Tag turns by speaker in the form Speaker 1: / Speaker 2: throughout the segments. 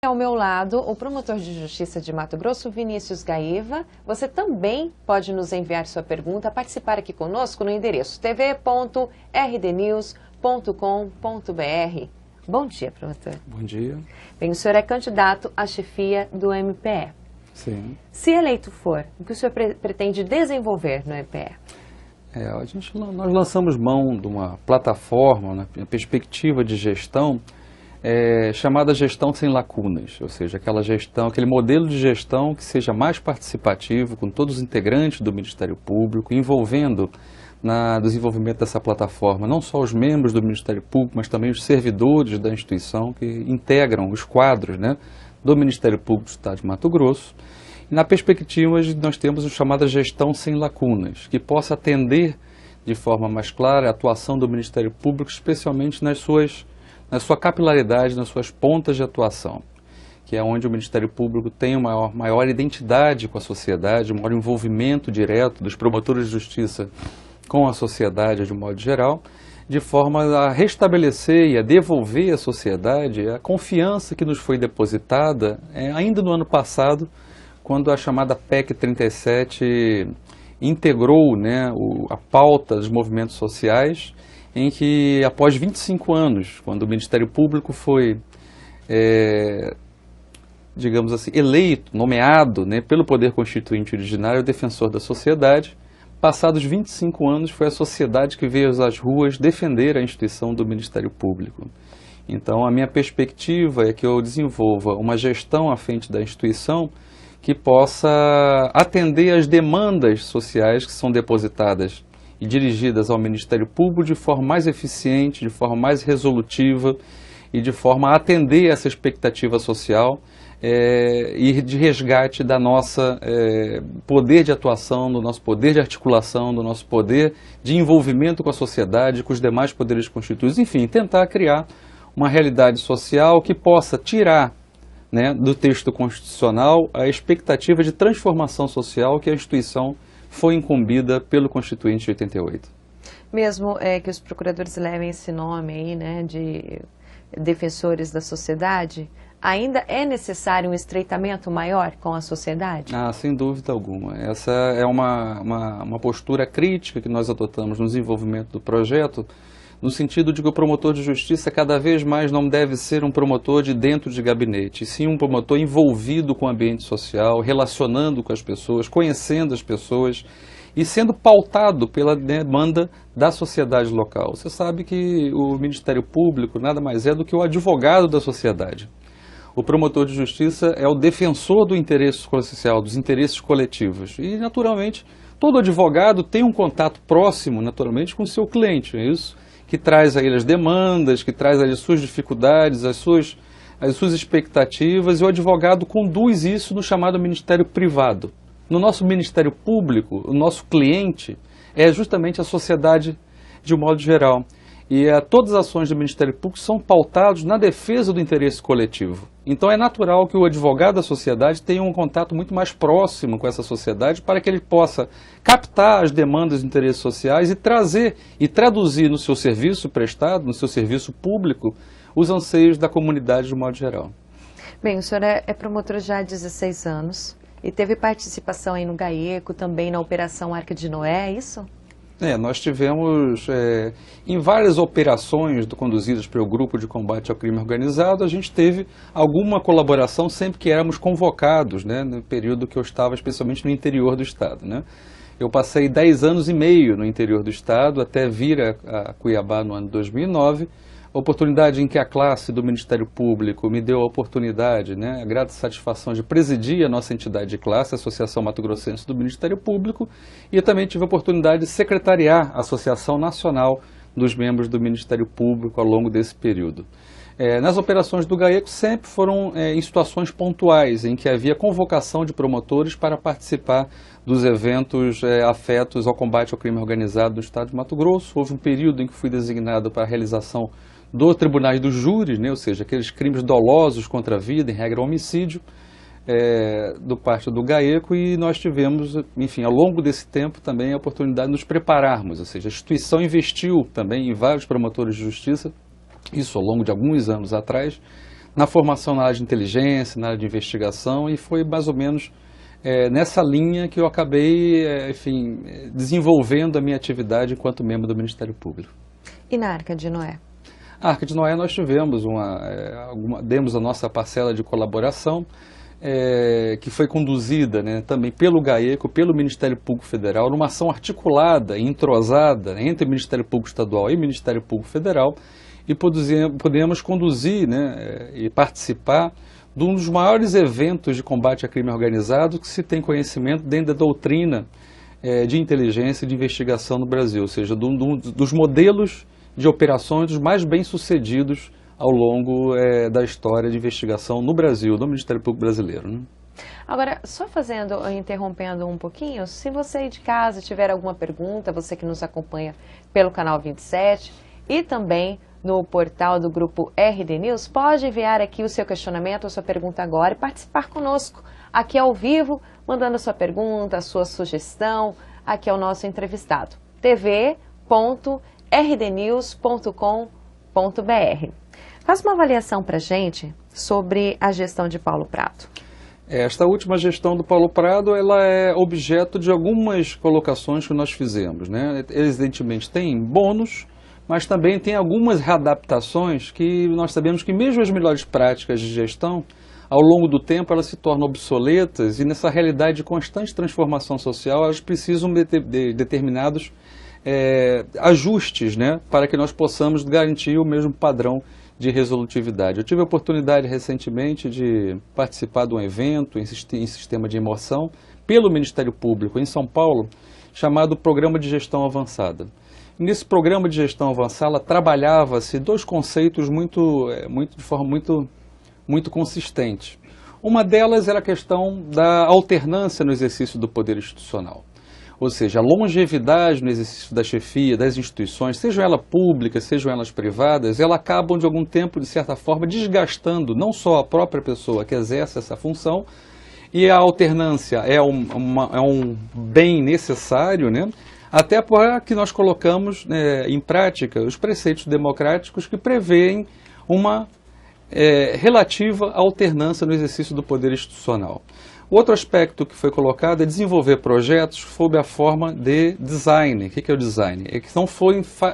Speaker 1: Ao meu lado, o promotor de justiça de Mato Grosso, Vinícius Gaiva. Você também pode nos enviar sua pergunta, participar aqui conosco no endereço tv.rdnews.com.br. Bom dia, promotor.
Speaker 2: Bom dia.
Speaker 1: Bem, o senhor é candidato à chefia do MPE.
Speaker 2: Sim.
Speaker 1: Se eleito for, o que o senhor pretende desenvolver no MPE?
Speaker 2: Nós lançamos mão de uma plataforma, na perspectiva de gestão, chamada gestão sem lacunas, ou seja, aquele modelo de gestão que seja mais participativo, com todos os integrantes do Ministério Público, envolvendo no desenvolvimento dessa plataforma não só os membros do Ministério Público, mas também os servidores da instituição que integram os quadros, do Ministério Público do Estado de Mato Grosso. E na perspectiva, nós temos a chamada gestão sem lacunas, que possa atender de forma mais clara a atuação do Ministério Público, especialmente na sua capilaridade, nas suas pontas de atuação, que é onde o Ministério Público tem uma maior identidade com a sociedade, um maior envolvimento direto dos promotores de justiça com a sociedade de um modo geral, de forma a restabelecer e a devolver à sociedade a confiança que nos foi depositada ainda no ano passado, quando a chamada PEC 37 integrou a pauta dos movimentos sociais, em que, após 25 anos, quando o Ministério Público foi, digamos assim, eleito, nomeado pelo Poder Constituinte Originário defensor da sociedade, passados 25 anos foi a sociedade que veio às ruas defender a instituição do Ministério Público. Então, a minha perspectiva é que eu desenvolva uma gestão à frente da instituição que possa atender às demandas sociais que são depositadas e dirigidas ao Ministério Público de forma mais eficiente, de forma mais resolutiva e de forma a atender essa expectativa social e de resgate da nossa poder de atuação, do nosso poder de articulação, do nosso poder de envolvimento com a sociedade, com os demais poderes constituídos, enfim, tentar criar uma realidade social que possa tirar do texto constitucional a expectativa de transformação social que a instituição foi incumbida pelo Constituinte de 88.
Speaker 1: Mesmo que os procuradores levem esse nome aí, de defensores da sociedade, ainda é necessário um estreitamento maior com a sociedade?
Speaker 2: Sem dúvida alguma. Essa é uma postura crítica que nós adotamos no desenvolvimento do projeto, no sentido de que o promotor de justiça cada vez mais não deve ser um promotor de dentro de gabinete, e sim um promotor envolvido com o ambiente social, relacionando com as pessoas, conhecendo as pessoas e sendo pautado pela demanda da sociedade local. Você sabe que o Ministério Público nada mais é do que o advogado da sociedade. O promotor de justiça é o defensor do interesse social, dos interesses coletivos. E, naturalmente, todo advogado tem um contato próximo, naturalmente, com o seu cliente, é isso? Que traz a ele as demandas, que traz a ele as suas dificuldades, as suas expectativas, e o advogado conduz isso no chamado Ministério Privado. No nosso Ministério Público, o nosso cliente é justamente a sociedade de um modo geral. E todas as ações do Ministério Público são pautadas na defesa do interesse coletivo. Então é natural que o advogado da sociedade tenha um contato muito mais próximo com essa sociedade para que ele possa captar as demandas de interesses sociais e trazer e traduzir no seu serviço prestado, no seu serviço público, os anseios da comunidade de um modo geral.
Speaker 1: Bem, o senhor é promotor já há 16 anos e teve participação aí no GAECO, também na Operação Arca de Noé, é isso?
Speaker 2: Nós tivemos, em várias operações conduzidas pelo Grupo de Combate ao Crime Organizado, a gente teve alguma colaboração sempre que éramos convocados, no período que eu estava especialmente no interior do Estado. Eu passei 10 anos e meio no interior do Estado, até vir a Cuiabá no ano 2009, oportunidade em que a classe do Ministério Público me deu a oportunidade, a grata satisfação de presidir a nossa entidade de classe, a Associação Mato Grossense do Ministério Público, e eu também tive a oportunidade de secretariar a Associação Nacional dos Membros do Ministério Público ao longo desse período. Nas operações do GAECO sempre foram em situações pontuais, em que havia convocação de promotores para participar dos eventos afetos ao combate ao crime organizado no Estado de Mato Grosso. Houve um período em que fui designado para a realização do Tribunais dos Júris, ou seja, aqueles crimes dolosos contra a vida, em regra homicídio, do parte do GAECO, e nós tivemos, enfim, ao longo desse tempo também a oportunidade de nos prepararmos, ou seja, a instituição investiu também em vários promotores de justiça, isso ao longo de alguns anos atrás, na formação na área de inteligência, na área de investigação, e foi mais ou menos nessa linha que eu acabei, enfim, desenvolvendo a minha atividade enquanto membro do Ministério Público.
Speaker 1: E na Arca de Noé?
Speaker 2: A Arca de Noé nós tivemos demos a nossa parcela de colaboração, que foi conduzida, né, também pelo GAECO, pelo Ministério Público Federal, numa ação articulada e entrosada entre o Ministério Público Estadual e o Ministério Público Federal, e pudemos conduzir, né, e participar de um dos maiores eventos de combate a crime organizado que se tem conhecimento dentro da doutrina de inteligência e de investigação no Brasil, ou seja, dos modelos de operações dos mais bem-sucedidos ao longo da história de investigação no Brasil, do Ministério Público Brasileiro, né?
Speaker 1: Agora, só interrompendo um pouquinho, se você aí de casa tiver alguma pergunta, você que nos acompanha pelo canal 27 e também no portal do grupo RD News, pode enviar aqui o seu questionamento, a sua pergunta agora e participar conosco aqui ao vivo, mandando a sua pergunta, a sua sugestão, aqui ao nosso entrevistado. tv.rdnews.com.br. Faz uma avaliação para a gente sobre a gestão de Paulo Prado.
Speaker 2: Esta última gestão do Paulo Prado, ela é objeto de algumas colocações que nós fizemos, né? Evidentemente tem bônus, mas também tem algumas readaptações que nós sabemos que mesmo as melhores práticas de gestão, ao longo do tempo elas se tornam obsoletas e nessa realidade de constante transformação social elas precisam de determinados ajustes, né, para que nós possamos garantir o mesmo padrão de resolutividade. Eu tive a oportunidade recentemente de participar de um evento em sistema de imersão pelo Ministério Público em São Paulo, chamado Programa de Gestão Avançada. Nesse programa de gestão avançada trabalhava-se dois conceitos de forma muito consistente. Uma delas era a questão da alternância no exercício do poder institucional. Ou seja, a longevidade no exercício da chefia das instituições, sejam elas públicas, sejam elas privadas, elas acabam de algum tempo, de certa forma, desgastando não só a própria pessoa que exerce essa função, e a alternância é um bem necessário, né? Até para que nós colocamos em prática os preceitos democráticos que prevêem uma relativa alternância no exercício do poder institucional. Outro aspecto que foi colocado é desenvolver projetos sob a forma de design. O que é o design? É que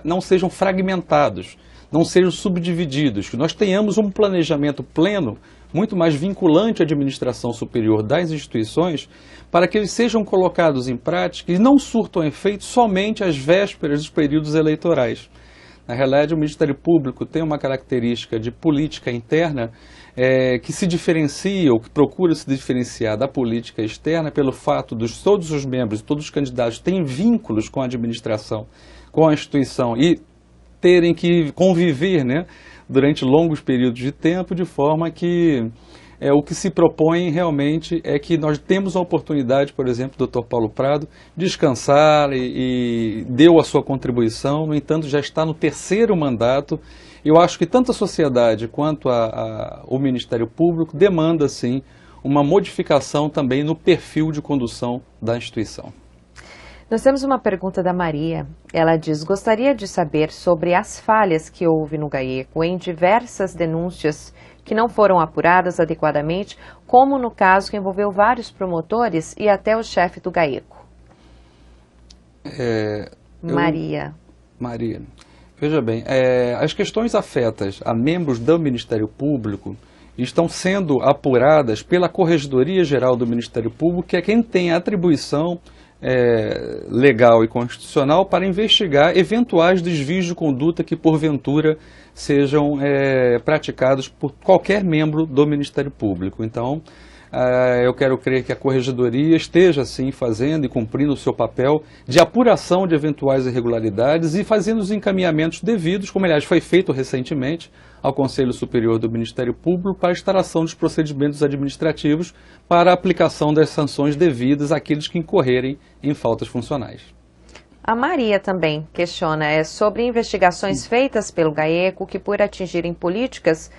Speaker 2: não sejam fragmentados, não sejam subdivididos, que nós tenhamos um planejamento pleno, muito mais vinculante à administração superior das instituições, para que eles sejam colocados em prática e não surtam efeito somente às vésperas dos períodos eleitorais. Na realidade, o Ministério Público tem uma característica de política interna que se diferencia, ou que procura se diferenciar da política externa pelo fato de todos os membros, todos os candidatos terem vínculos com a administração, com a instituição e terem que conviver, né, durante longos períodos de tempo, de forma que o que se propõe realmente é que nós temos a oportunidade, por exemplo, do Dr. Paulo Prado, descansar e deu a sua contribuição, no entanto já está no terceiro mandato. Eu acho que tanto a sociedade quanto o Ministério Público demanda, sim, uma modificação também no perfil de condução da instituição.
Speaker 1: Nós temos uma pergunta da Maria. Ela diz: gostaria de saber sobre as falhas que houve no GAECO em diversas denúncias que não foram apuradas adequadamente, como no caso que envolveu vários promotores e até o chefe do GAECO. Maria.
Speaker 2: Veja bem, as questões afetas a membros do Ministério Público estão sendo apuradas pela Corregedoria Geral do Ministério Público, que é quem tem a atribuição legal e constitucional para investigar eventuais desvios de conduta que porventura sejam praticados por qualquer membro do Ministério Público. Então, eu quero crer que a Corregedoria esteja, assim, fazendo e cumprindo o seu papel de apuração de eventuais irregularidades e fazendo os encaminhamentos devidos, como, aliás, foi feito recentemente ao Conselho Superior do Ministério Público para a instalação dos procedimentos administrativos para a aplicação das sanções devidas àqueles que incorrerem em faltas funcionais.
Speaker 1: A Maria também questiona sobre investigações feitas pelo GAECO que, por atingirem políticas,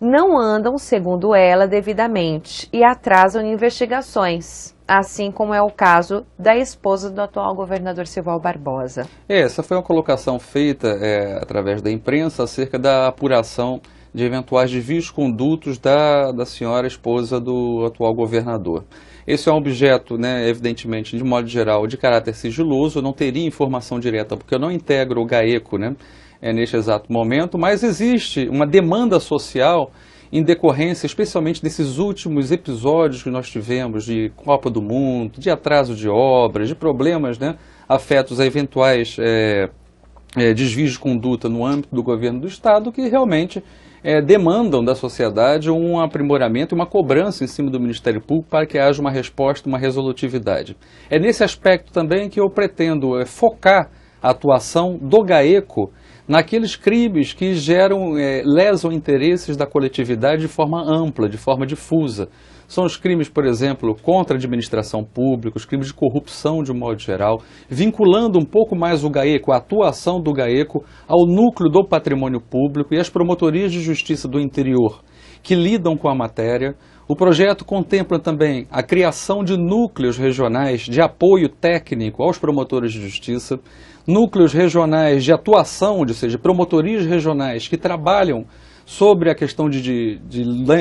Speaker 1: não andam, segundo ela, devidamente e atrasam investigações, assim como é o caso da esposa do atual governador Silval Barbosa.
Speaker 2: Essa foi uma colocação feita através da imprensa acerca da apuração de eventuais desvios condutos da senhora esposa do atual governador. Esse é um objeto, né, evidentemente, de modo geral, de caráter sigiloso, eu não teria informação direta, porque eu não integro o GAECO, né, neste exato momento, mas existe uma demanda social em decorrência, especialmente desses últimos episódios que nós tivemos de Copa do Mundo, de atraso de obras, de problemas, né, afetos a eventuais desvios de conduta no âmbito do governo do Estado, que realmente demandam da sociedade um aprimoramento e uma cobrança em cima do Ministério Público para que haja uma resposta, uma resolutividade. É nesse aspecto também que eu pretendo focar a atuação do GAECO naqueles crimes que lesam interesses da coletividade de forma ampla, de forma difusa. São os crimes, por exemplo, contra a administração pública, os crimes de corrupção de um modo geral, vinculando um pouco mais o GAECO, a atuação do GAECO, ao núcleo do patrimônio público e às promotorias de justiça do interior, que lidam com a matéria. O projeto contempla também a criação de núcleos regionais de apoio técnico aos promotores de justiça, núcleos regionais de atuação, ou seja, promotorias regionais que trabalham sobre a questão de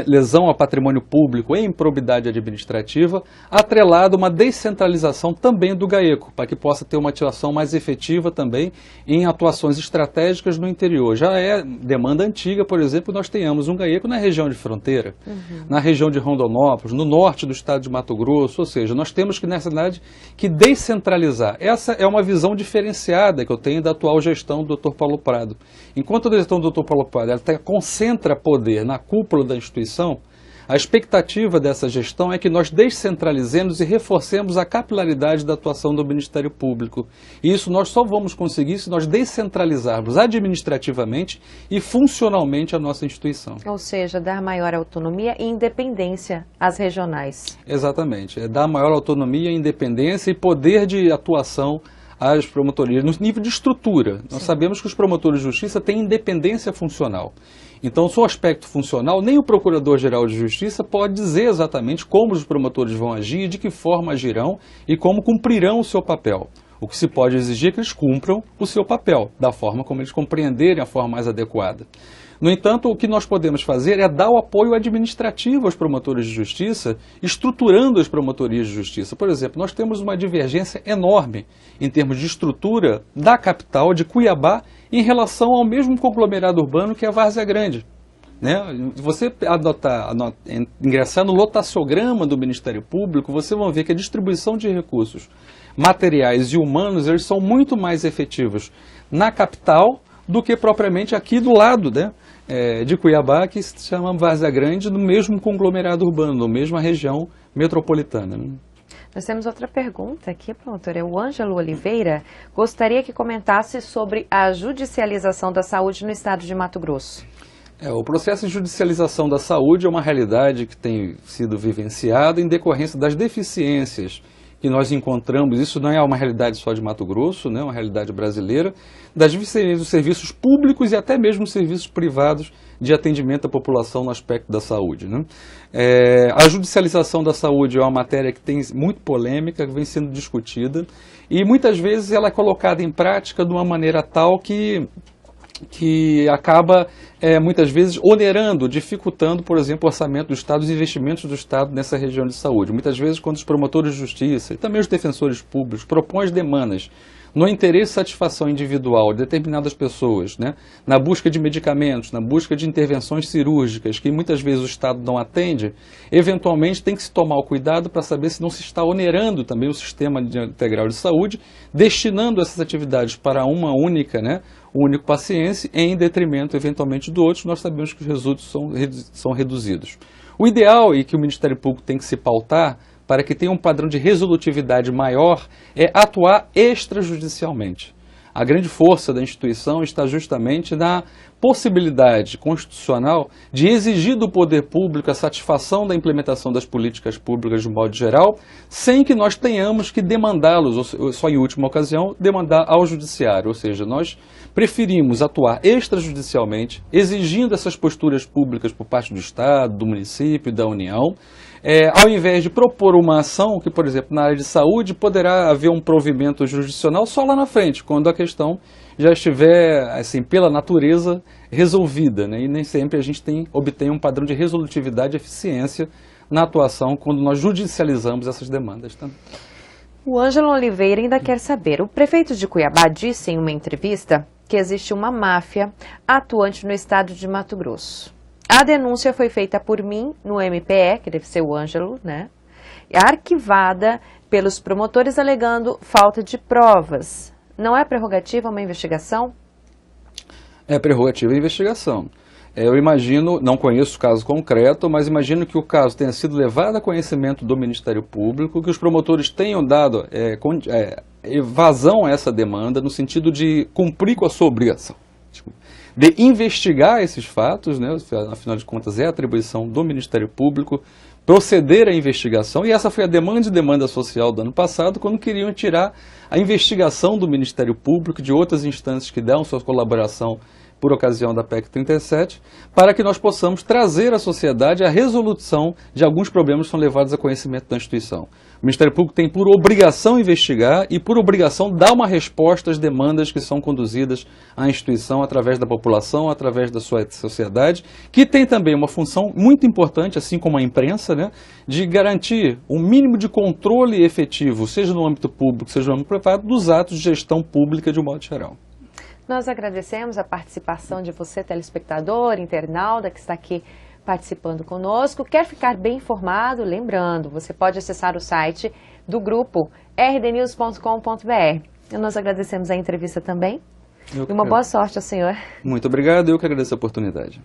Speaker 2: lesão ao patrimônio público e improbidade administrativa, atrelado a uma descentralização também do GAECO, para que possa ter uma atuação mais efetiva também em atuações estratégicas no interior. Já é demanda antiga, por exemplo, nós tenhamos um GAECO na região de fronteira, na região de Rondonópolis, no norte do estado de Mato Grosso, ou seja, nós temos que, nessa verdade, que descentralizar. Essa é uma visão diferenciada que eu tenho da atual gestão do Dr. Paulo Prado. Enquanto a gestão do Dr. Paulo Prado concentra poder na cúpula da instituição, a expectativa dessa gestão é que nós descentralizemos e reforcemos a capilaridade da atuação do Ministério Público. E isso nós só vamos conseguir se nós descentralizarmos administrativamente e funcionalmente a nossa instituição.
Speaker 1: Ou seja, dar maior autonomia e independência às regionais.
Speaker 2: Exatamente, é dar maior autonomia, independência e poder de atuação às promotorias, no nível de estrutura. Sim. Nós sabemos que os promotores de justiça têm independência funcional. Então, no seu aspecto funcional, nem o Procurador-Geral de Justiça pode dizer exatamente como os promotores vão agir, de que forma agirão e como cumprirão o seu papel. O que se pode exigir é que eles cumpram o seu papel, da forma como eles compreenderem a forma mais adequada. No entanto, o que nós podemos fazer é dar o apoio administrativo aos promotores de justiça, estruturando as promotorias de justiça. Por exemplo, nós temos uma divergência enorme em termos de estrutura da capital, de Cuiabá, em relação ao mesmo conglomerado urbano que é a Várzea Grande. Né? Você ingressar no lotaciograma do Ministério Público, você vai ver que a distribuição de recursos materiais e humanos eles são muito mais efetivos na capital do que propriamente aqui do lado, né, de Cuiabá, que se chama Várzea Grande, no mesmo conglomerado urbano, na mesma região metropolitana. Né?
Speaker 1: Nós temos outra pergunta aqui, promotor. O Ângelo Oliveira gostaria que comentasse sobre a judicialização da saúde no estado de Mato Grosso.
Speaker 2: O processo de judicialização da saúde é uma realidade que tem sido vivenciada em decorrência das deficiências que nós encontramos. Isso não é uma realidade só de Mato Grosso, né, uma realidade brasileira, das deficiências dos serviços públicos e até mesmo serviços privados de atendimento à população no aspecto da saúde. Né? A judicialização da saúde é uma matéria que tem muito polêmica, que vem sendo discutida, e muitas vezes ela é colocada em prática de uma maneira tal que acaba, muitas vezes, onerando, dificultando, por exemplo, o orçamento do Estado, os investimentos do Estado nessa região de saúde. Muitas vezes, quando os promotores de justiça e também os defensores públicos propõem as demandas no interesse e satisfação individual de determinadas pessoas, né, na busca de medicamentos, na busca de intervenções cirúrgicas, que muitas vezes o Estado não atende, eventualmente tem que se tomar o cuidado para saber se não se está onerando também o sistema integral de saúde, destinando essas atividades para uma única, né, um único paciente, em detrimento, eventualmente, do outro. Nós sabemos que os resultados são reduzidos. O ideal, e que o Ministério Público tem que se pautar, para que tenha um padrão de resolutividade maior, é atuar extrajudicialmente. A grande força da instituição está justamente na possibilidade constitucional de exigir do poder público a satisfação da implementação das políticas públicas de um modo geral, sem que nós tenhamos que demandá-los, ou só em última ocasião, demandar ao judiciário. Ou seja, nós preferimos atuar extrajudicialmente, exigindo essas posturas públicas por parte do Estado, do município e da União, ao invés de propor uma ação que, por exemplo, na área de saúde, poderá haver um provimento jurisdicional só lá na frente, quando a questão já estiver, assim, pela natureza, resolvida, né? E nem sempre a gente obtém um padrão de resolutividade e eficiência na atuação quando nós judicializamos essas demandas. Tá?
Speaker 1: O Ângelo Oliveira ainda quer saber, o prefeito de Cuiabá disse em uma entrevista que existe uma máfia atuante no estado de Mato Grosso. A denúncia foi feita por mim no MPE, que deve ser o Ângelo, né? Arquivada pelos promotores alegando falta de provas. Não é prerrogativa uma investigação?
Speaker 2: É prerrogativa a investigação. Eu imagino, não conheço o caso concreto, mas imagino que o caso tenha sido levado a conhecimento do Ministério Público, que os promotores tenham dado vazão a essa demanda no sentido de cumprir com a sua obrigação, de investigar esses fatos, né? Afinal de contas é a atribuição do Ministério Público, proceder à investigação, e essa foi a demanda social do ano passado, quando queriam tirar a investigação do Ministério Público, de outras instâncias que dão sua colaboração por ocasião da PEC 37, para que nós possamos trazer à sociedade a resolução de alguns problemas que são levados a conhecimento da instituição. O Ministério Público tem por obrigação investigar e por obrigação dar uma resposta às demandas que são conduzidas à instituição através da população, através da sua sociedade, que tem também uma função muito importante, assim como a imprensa, né, de garantir um mínimo de controle efetivo, seja no âmbito público, seja no âmbito privado, dos atos de gestão pública de um modo geral.
Speaker 1: Nós agradecemos a participação de você, telespectador, internauta, que está aqui participando conosco. Quer ficar bem informado? Lembrando, você pode acessar o site do grupo rdnews.com.br. Nós agradecemos a entrevista também. E uma boa sorte ao senhor.
Speaker 2: Muito obrigado, eu que agradeço a oportunidade.